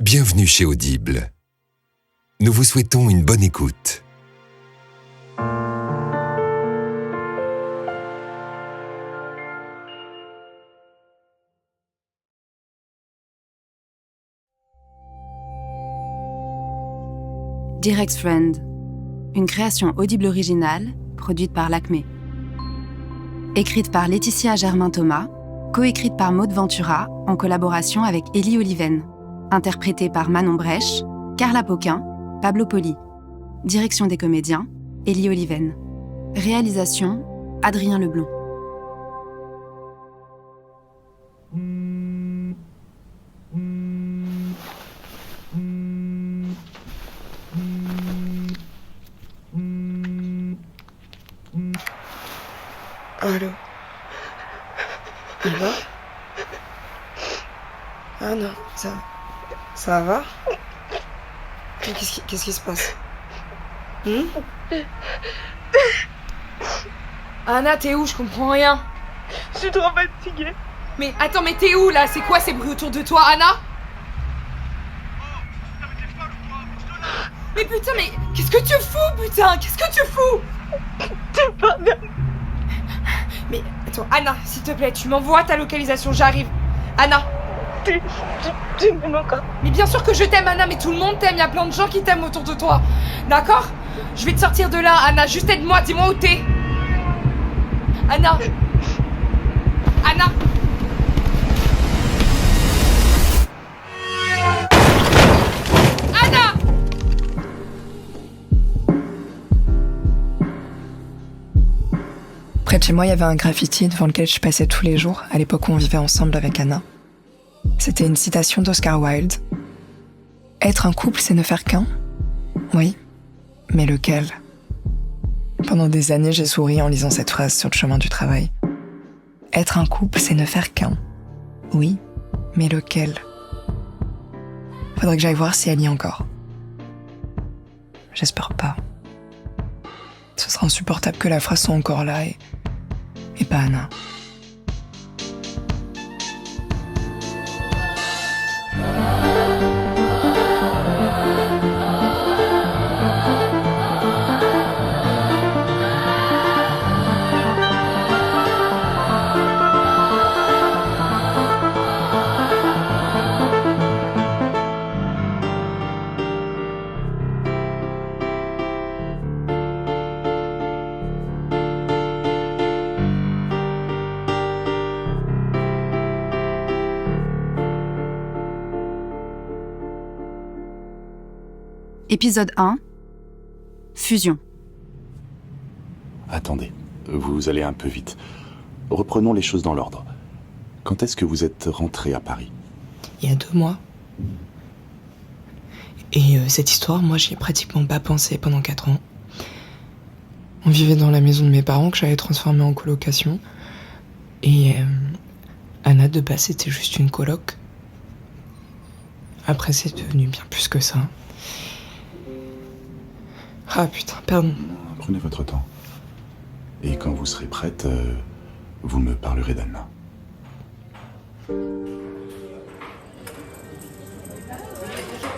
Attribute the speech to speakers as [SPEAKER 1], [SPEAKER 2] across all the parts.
[SPEAKER 1] Bienvenue chez Audible. Nous vous souhaitons une bonne écoute.
[SPEAKER 2] Dear Ex-Friend, une création Audible originale, produite par l'Acmé. Écrite par Laetitia Germain-Thomas, coécrite par Maud Ventura, en collaboration avec Élie Oliven. Interprétée par Manon Brèche, Carla Pauquin, Pablo Poli. Direction des comédiens, Élie Oliven. Réalisation, Adrien Leblond.
[SPEAKER 3] Allô? Il va? Ah non, ça va? Qu'est-ce qui se passe? Anna, t'es où? Je comprends rien.
[SPEAKER 4] Je suis trop fatiguée.
[SPEAKER 3] Mais attends, mais t'es où là? C'est quoi ces bruits autour de toi, Anna? Mais putain, mais qu'est-ce que tu fous, putain? Qu'est-ce que tu fous?
[SPEAKER 4] T'es pas bien.
[SPEAKER 3] Mais attends, Anna, s'il te plaît, tu m'envoies ta localisation, j'arrive. Anna.
[SPEAKER 4] Tu m'aimes encore.
[SPEAKER 3] Mais bien sûr que je t'aime, Anna, mais tout le monde t'aime, il y a plein de gens qui t'aiment autour de toi. D'accord? Je vais te sortir de là, Anna, juste aide-moi, dis-moi où t'es. Anna. Anna. Anna.
[SPEAKER 5] Près de chez moi, il y avait un graffiti devant lequel je passais tous les jours, à l'époque où on vivait ensemble avec Anna. C'était une citation d'Oscar Wilde. « Être un couple, c'est ne faire qu'un ?» Oui, mais lequel ? Pendant des années, j'ai souri en lisant cette phrase sur le chemin du travail. « Être un couple, c'est ne faire qu'un ?» Oui, mais lequel ? Faudrait que j'aille voir si elle y est encore. J'espère pas. Ce sera insupportable que la phrase soit encore là et pas Anna.
[SPEAKER 2] Épisode 1. Fusion.
[SPEAKER 6] Attendez, vous allez un peu vite. Reprenons les choses dans l'ordre. Quand est-ce que vous êtes rentré à Paris ?
[SPEAKER 5] Il y a 2 mois. Et cette histoire, moi, j'y ai pratiquement pas pensé pendant 4 ans. On vivait dans la maison de mes parents que j'avais transformée en colocation. Et Anna, de base, c'était juste une coloc. Après, c'est devenu bien plus que ça. Ah putain, pardon.
[SPEAKER 6] Prenez votre temps. Et quand vous serez prête, vous me parlerez d'Anna.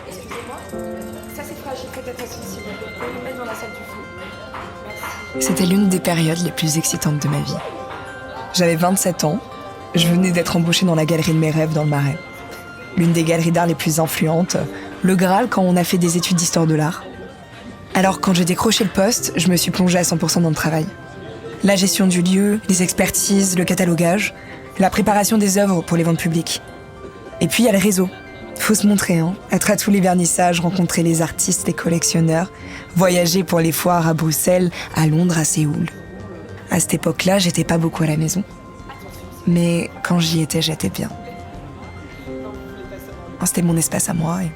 [SPEAKER 3] Excusez-moi, ça c'est fragile, peut-être sensible. Vous pouvez le mettre dans la salle du fou. Merci.
[SPEAKER 5] C'était l'une des périodes les plus excitantes de ma vie. J'avais 27 ans, je venais d'être embauchée dans la galerie de mes rêves dans le Marais. L'une des galeries d'art les plus influentes, le Graal quand on a fait des études d'histoire de l'art. Alors quand j'ai décroché le poste, je me suis plongée à 100% dans le travail. La gestion du lieu, les expertises, le catalogage, la préparation des œuvres pour les ventes publiques. Et puis il y a le réseau. Faut se montrer, être à tous les vernissages, rencontrer les artistes, les collectionneurs, voyager pour les foires à Bruxelles, à Londres, à Séoul. À cette époque-là, j'étais pas beaucoup à la maison. Mais quand j'y étais, j'étais bien. C'était mon espace à moi. Et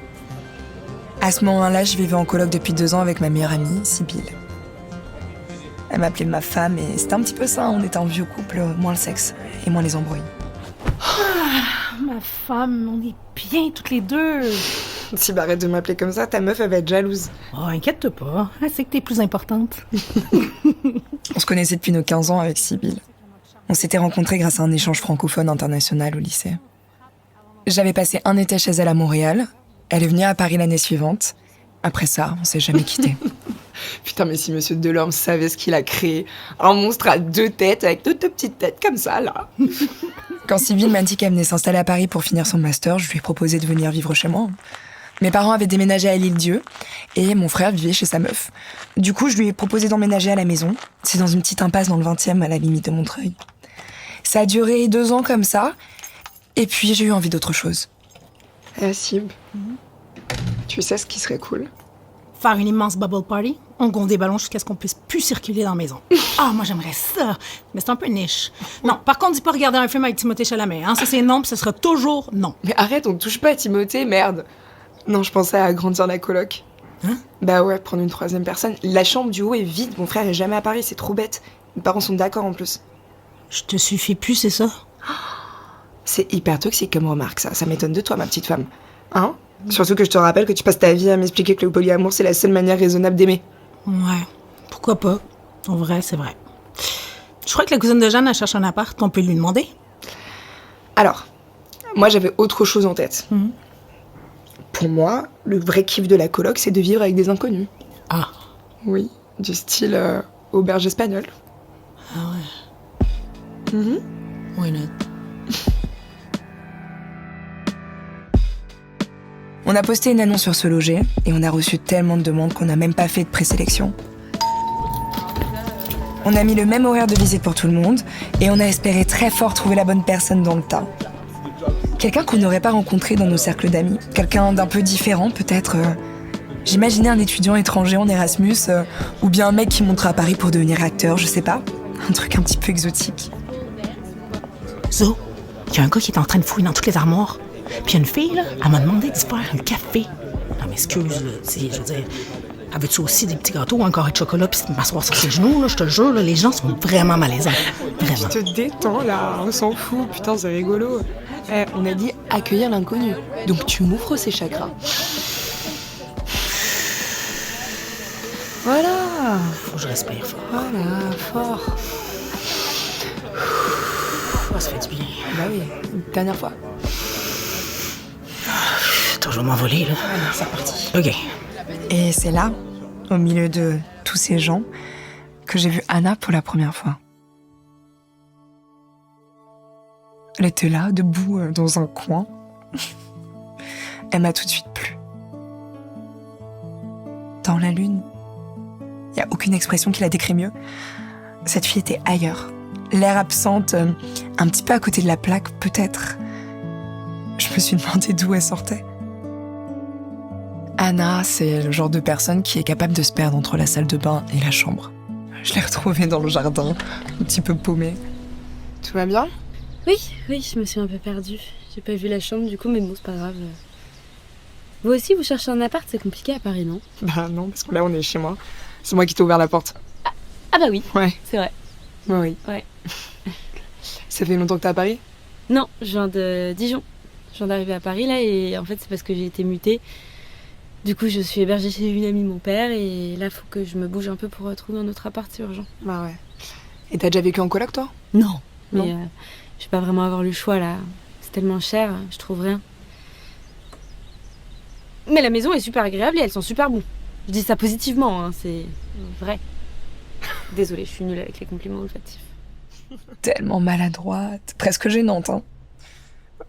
[SPEAKER 5] à ce moment-là, je vivais en coloc depuis 2 ans avec ma meilleure amie, Sybille. Elle m'appelait ma femme et c'était un petit peu ça, on était un vieux couple, moins le sexe et moins les embrouilles.
[SPEAKER 4] Ma femme, on est bien toutes les deux.
[SPEAKER 5] Si arrête de m'appeler comme ça, ta meuf elle va être jalouse.
[SPEAKER 4] Oh, inquiète-toi pas, elle sait que t'es plus importante.
[SPEAKER 5] On se connaissait depuis nos 15 ans avec Sybille. On s'était rencontrés grâce à un échange francophone international au lycée. J'avais passé un été chez elle à Montréal, Elle est venue à Paris l'année suivante. Après ça, on s'est jamais quittés.
[SPEAKER 7] Putain, mais si Monsieur Delorme savait ce qu'il a créé. Un monstre à 2 têtes, avec 2 petites têtes comme ça, là.
[SPEAKER 5] Quand Sybille m'a dit qu'elle venait s'installer à Paris pour finir son master, je lui ai proposé de venir vivre chez moi. Mes parents avaient déménagé à l'Île-Dieu et mon frère vivait chez sa meuf. Du coup, je lui ai proposé d'emménager à la maison. C'est dans une petite impasse dans le 20e, à la limite de Montreuil. Ça a duré 2 ans comme ça, et puis j'ai eu envie d'autre chose.
[SPEAKER 7] Sib, tu sais ce qui serait cool?
[SPEAKER 4] Faire une immense bubble party, on gonfle des ballons jusqu'à ce qu'on puisse plus circuler dans la maison. Ah, moi j'aimerais ça, mais c'est un peu niche. Non, par contre, dis pas regarder un film avec Timothée Chalamet, hein? Ça c'est non, puis ça sera toujours non.
[SPEAKER 7] Mais arrête, on touche pas à Timothée, merde. Non, je pensais à agrandir la coloc.
[SPEAKER 4] Hein?
[SPEAKER 7] Bah ouais, prendre une 3e personne. La chambre du haut est vide, mon frère est jamais à Paris, c'est trop bête. Mes parents sont d'accord en plus.
[SPEAKER 4] Je te suffis plus, c'est ça?
[SPEAKER 7] C'est hyper toxique comme remarque, ça m'étonne de toi, ma petite femme. Hein? Surtout que je te rappelle que tu passes ta vie à m'expliquer que le polyamour, c'est la seule manière raisonnable d'aimer.
[SPEAKER 4] Ouais, pourquoi pas? En vrai, c'est vrai. Je crois que la cousine de Jeanne, elle cherche un appart, on peut lui demander.
[SPEAKER 7] Alors, moi j'avais autre chose en tête. Pour moi, le vrai kiff de la coloc, c'est de vivre avec des inconnus.
[SPEAKER 4] Ah.
[SPEAKER 7] Oui, du style auberge espagnole.
[SPEAKER 4] Ah ouais. Why not?
[SPEAKER 5] On a posté une annonce sur Se Loger et on a reçu tellement de demandes qu'on n'a même pas fait de présélection. On a mis le même horaire de visite pour tout le monde et on a espéré très fort trouver la bonne personne dans le tas. Quelqu'un qu'on n'aurait pas rencontré dans nos cercles d'amis. Quelqu'un d'un peu différent, peut-être. J'imaginais un étudiant étranger en Erasmus ou bien un mec qui monterait à Paris pour devenir acteur, je sais pas. Un truc un petit peu exotique.
[SPEAKER 4] Zo, il y a un gars qui est en train de fouiller dans toutes les armoires. Puis il y a une fille, là, elle m'a demandé de se faire un café. Non, mais excuse, là, tu sais, je veux dire, elle veut-tu aussi des petits gâteaux ou un carré de chocolat puis de m'asseoir sur ses genoux, là, je te jure, là, les gens sont vraiment malaisants. Vraiment.
[SPEAKER 7] Tu te détends, là, on s'en fout, putain, c'est rigolo. On a dit accueillir l'inconnu, donc tu m'ouvres ses chakras. Voilà.
[SPEAKER 4] Faut que je respire fort.
[SPEAKER 7] Voilà, fort.
[SPEAKER 4] Oh, ça fait du bien.
[SPEAKER 7] Bah oui, une dernière fois.
[SPEAKER 4] Attends, je vais m'envoler, là.
[SPEAKER 7] Allez, c'est reparti.
[SPEAKER 4] OK.
[SPEAKER 5] Et c'est là, au milieu de tous ces gens, que j'ai vu Anna pour la première fois. Elle était là, debout, dans un coin. Elle m'a tout de suite plu. Dans la lune, il n'y a aucune expression qui la décrit mieux. Cette fille était ailleurs. L'air absente, un petit peu à côté de la plaque, peut-être. Je me suis demandé d'où elle sortait. Anna, c'est le genre de personne qui est capable de se perdre entre la salle de bain et la chambre. Je l'ai retrouvée dans le jardin, un petit peu paumée.
[SPEAKER 7] Tout va bien?
[SPEAKER 8] Oui, je me suis un peu perdue. J'ai pas vu la chambre du coup, mais bon, c'est pas grave. Vous aussi, vous cherchez un appart, c'est compliqué à Paris, non?
[SPEAKER 7] Bah non, parce que là, on est chez moi. C'est moi qui t'ai ouvert la porte.
[SPEAKER 8] Ah bah oui,
[SPEAKER 7] Ouais.
[SPEAKER 8] c'est vrai.
[SPEAKER 7] Oui.
[SPEAKER 8] Ouais.
[SPEAKER 7] Ça fait longtemps que t'es à Paris?
[SPEAKER 8] Non, je viens de Dijon. Je viens d'arriver à Paris là et en fait c'est parce que j'ai été mutée. Du coup, je suis hébergée chez une amie de mon père et là, faut que je me bouge un peu pour trouver un autre appart, c'est urgent.
[SPEAKER 7] Bah ouais. Et t'as déjà vécu en coloc, toi?
[SPEAKER 8] Non.
[SPEAKER 7] Non.
[SPEAKER 8] Mais je vais pas vraiment avoir le choix là. C'est tellement cher, je trouve rien. Mais la maison est super agréable et elles sont super bon. Je dis ça positivement, hein, c'est vrai. Désolée, je suis nulle avec les compliments olfactifs.
[SPEAKER 5] Tellement maladroite, presque gênante, hein.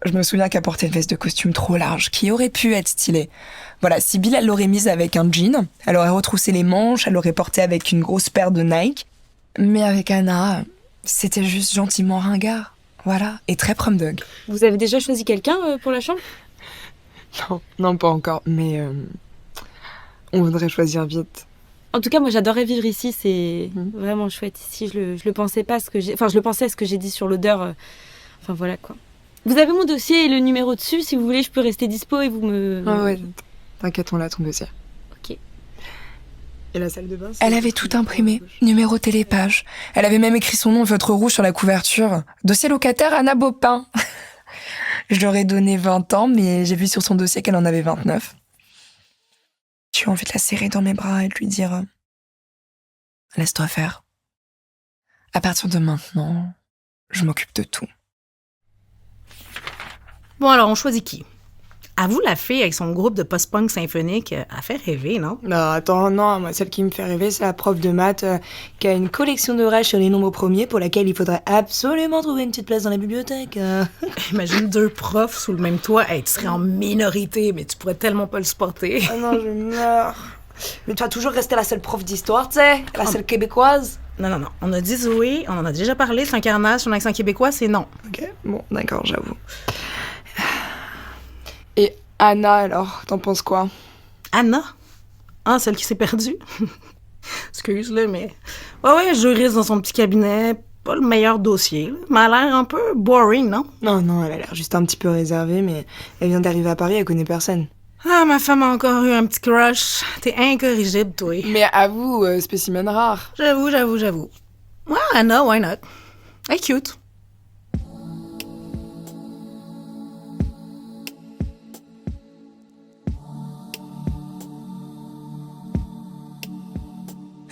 [SPEAKER 5] Je me souviens qu'elle portait une veste de costume trop large, qui aurait pu être stylée. Voilà, Sybille, elle l'aurait mise avec un jean, elle aurait retroussé les manches, elle l'aurait porté avec une grosse paire de Nike. Mais avec Anna, c'était juste gentiment ringard. Voilà, et très prom dog.
[SPEAKER 8] Vous avez déjà choisi quelqu'un pour la chambre?
[SPEAKER 7] Non, pas encore, mais on voudrait choisir vite.
[SPEAKER 8] En tout cas, moi j'adorerais vivre ici, c'est vraiment chouette ici. Je le pensais pas, je le pensais à ce que j'ai dit sur l'odeur. Enfin voilà quoi. Vous avez mon dossier et le numéro dessus, si vous voulez, je peux rester dispo et vous me...
[SPEAKER 7] Ah ouais, t'inquiète, on l'a ton dossier.
[SPEAKER 8] Ok.
[SPEAKER 7] Et la salle de bain?
[SPEAKER 5] Elle avait tout imprimé, numéroté les pages. Elle avait même écrit son nom en feutre rouge sur la couverture. Dossier locataire Anna Bopin. Je leur ai donné 20 ans, mais j'ai vu sur son dossier qu'elle en avait 29. J'ai eu envie de la serrer dans mes bras et de lui dire « Laisse-toi faire. À partir de maintenant, je m'occupe de tout. »
[SPEAKER 4] Bon, alors, on choisit qui? Avoue, la fille avec son groupe de post-punk symphonique a fait rêver, non?
[SPEAKER 7] Non, attends, non, moi, celle qui me fait rêver, c'est la prof de maths qui a une collection d'orages sur les nombres premiers pour laquelle il faudrait absolument trouver une petite place dans la bibliothèque.
[SPEAKER 4] Imagine 2 profs sous le même toit. Hey, tu serais en minorité, mais tu pourrais tellement pas le supporter.
[SPEAKER 7] Ah non, je meurs. Mais tu vas toujours rester la seule prof d'histoire, tu sais, la seule québécoise.
[SPEAKER 4] Non. On a dit Zoé, on en a déjà parlé, c'est un carnage sur l'accent québécois, c'est non.
[SPEAKER 7] Ok, bon, d'accord, j'avoue. Et Anna, alors, t'en penses quoi?
[SPEAKER 4] Anna? Ah, celle qui s'est perdue? Excuse-le, mais... Ouais, juriste dans son petit cabinet, pas le meilleur dossier, là. Mais elle a l'air un peu boring, non?
[SPEAKER 7] Non, elle a l'air juste un petit peu réservée, mais elle vient d'arriver à Paris, elle connaît personne.
[SPEAKER 4] Ah, ma femme a encore eu un petit crush. T'es incorrigible, toi.
[SPEAKER 7] Mais avoue, spécimen rare.
[SPEAKER 4] J'avoue. Ouais, Anna, why not? Elle est cute.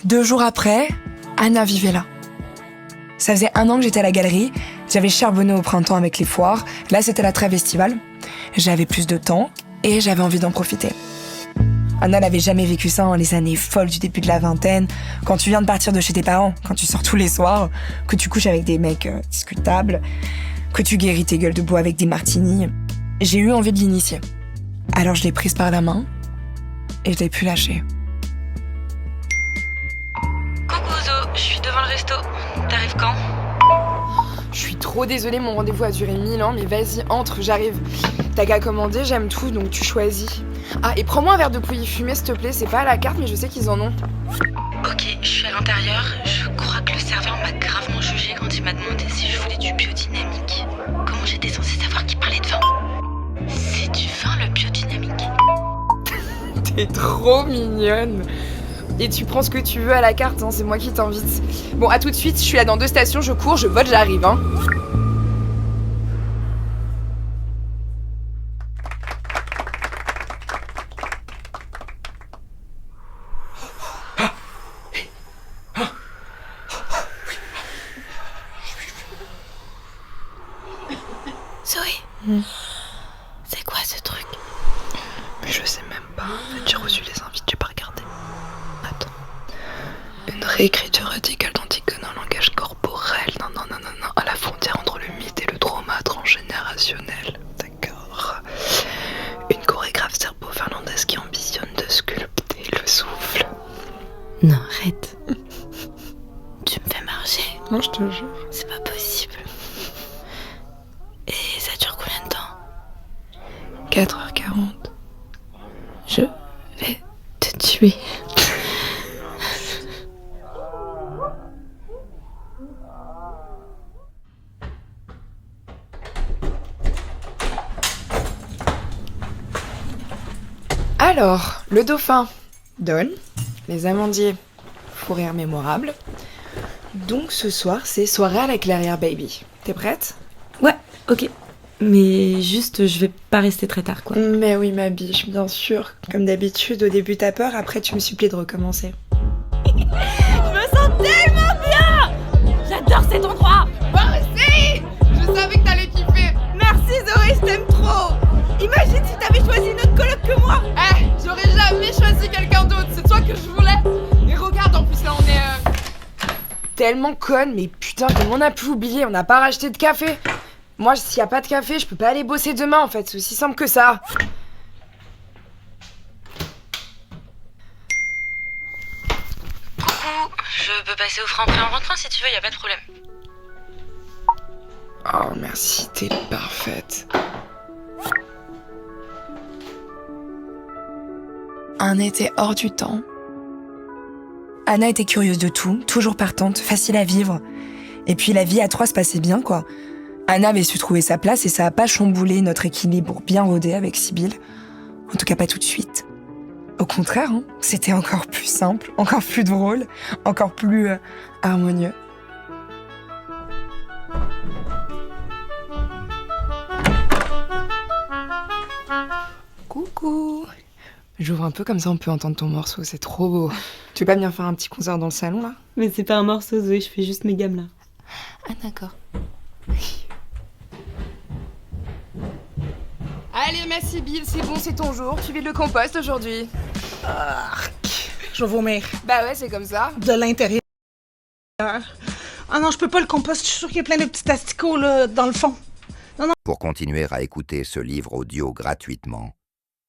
[SPEAKER 5] Deux jours après, Anna vivait là. Ça faisait 1 an que j'étais à la galerie, j'avais charbonné au printemps avec les foires, là c'était la trêve estivale. J'avais plus de temps et j'avais envie d'en profiter. Anna n'avait jamais vécu ça en les années folles du début de la vingtaine, quand tu viens de partir de chez tes parents, quand tu sors tous les soirs, que tu couches avec des mecs discutables, que tu guéris tes gueules de bois avec des martinis. J'ai eu envie de l'initier. Alors je l'ai prise par la main et je l'ai pu lâcher.
[SPEAKER 8] Coucou Zo, je suis devant le resto. T'arrives quand?
[SPEAKER 7] Je suis trop désolée, mon rendez-vous a duré 1000 ans, mais vas-y, entre, j'arrive. T'as qu'à commander, j'aime tout, donc tu choisis. Ah, et prends-moi un verre de pouilly fumé, s'il te plaît, c'est pas à la carte, mais je sais qu'ils en ont.
[SPEAKER 8] Ok, je suis à l'intérieur. Je crois que le serveur m'a gravement jugé quand il m'a demandé si je voulais du biodynamique. Comment j'étais censée savoir qu'il parlait de vin? C'est du vin, le biodynamique?
[SPEAKER 7] T'es trop mignonne. Et tu prends ce que tu veux à la carte, hein, c'est moi qui t'invite. Bon, à tout de suite, je suis là dans 2 stations, je cours, je vote, j'arrive, hein.
[SPEAKER 8] Zoé, c'est quoi ce truc?
[SPEAKER 7] Mais je sais même pas, en fait, j'ai reçu les invites, j'ai pas regardé. Attends. Une réécriture radicale d'Antigone en langage corporel. Non, à la frontière entre le mythe et le trauma transgénérationnel. D'accord. Une chorégraphe serbo-finlandaise qui ambitionne de sculpter le souffle.
[SPEAKER 8] Non, arrête. Tu me fais marcher.
[SPEAKER 7] Non, je te jure.
[SPEAKER 8] C'est pas possible. Et ça dure combien de temps?
[SPEAKER 7] 4h40.
[SPEAKER 8] Je vais te tuer.
[SPEAKER 7] Alors, le dauphin, Don, les amandiers, fou rire mémorable. Donc ce soir, c'est soirée à la clairière, baby. T'es prête?
[SPEAKER 8] Ouais, ok. Mais juste, je vais pas rester très tard, quoi.
[SPEAKER 7] Mais oui, ma biche, bien sûr. Comme d'habitude, au début t'as peur, après tu me supplies de recommencer.
[SPEAKER 8] Je me sens tellement bien! J'adore cet endroit!
[SPEAKER 3] Moi aussi! Je savais que t'allais kiffer!
[SPEAKER 8] Merci Zoé, je t'aime trop! Imagine si t'avais choisi une autre coloc que moi!
[SPEAKER 3] Eh, j'aurais jamais choisi quelqu'un d'autre, c'est toi que je voulais! Et regarde, en plus là on est...
[SPEAKER 7] Tellement conne, mais putain, comment on a pu oublier? On n'a pas racheté de café! Moi, s'il y a pas de café, je peux pas aller bosser demain, en fait. C'est aussi simple que ça.
[SPEAKER 8] Coucou, je peux passer au Franprix en rentrant si tu veux, y a pas de problème.
[SPEAKER 7] Oh, merci, t'es parfaite.
[SPEAKER 5] Un été hors du temps. Anna était curieuse de tout, toujours partante, facile à vivre. Et puis la vie à 3 se passait bien, quoi. Anna avait su trouver sa place et ça a pas chamboulé notre équilibre bien rodé avec Sibylle. En tout cas, pas tout de suite. Au contraire, hein, c'était encore plus simple, encore plus drôle, encore plus harmonieux.
[SPEAKER 7] Coucou. J'ouvre un peu comme ça, on peut entendre ton morceau, c'est trop beau. Tu veux pas venir faire un petit concert dans le salon, là?
[SPEAKER 8] Mais c'est pas un morceau, Zoé, je fais juste mes gammes là.
[SPEAKER 7] Ah, d'accord.
[SPEAKER 3] Allez, ma Sibylle, c'est bon, c'est ton jour. Tu vides le compost aujourd'hui.
[SPEAKER 4] Je vais vomir.
[SPEAKER 3] Bah ouais, c'est comme ça.
[SPEAKER 4] De l'intérieur. Ah non, je peux pas le compost. Je suis sûre qu'il y a plein de petits asticots là, dans le fond.
[SPEAKER 9] Pour continuer à écouter ce livre audio gratuitement,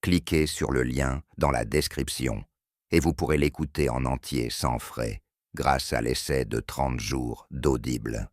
[SPEAKER 9] cliquez sur le lien dans la description et vous pourrez l'écouter en entier sans frais grâce à l'essai de 30 jours d'Audible.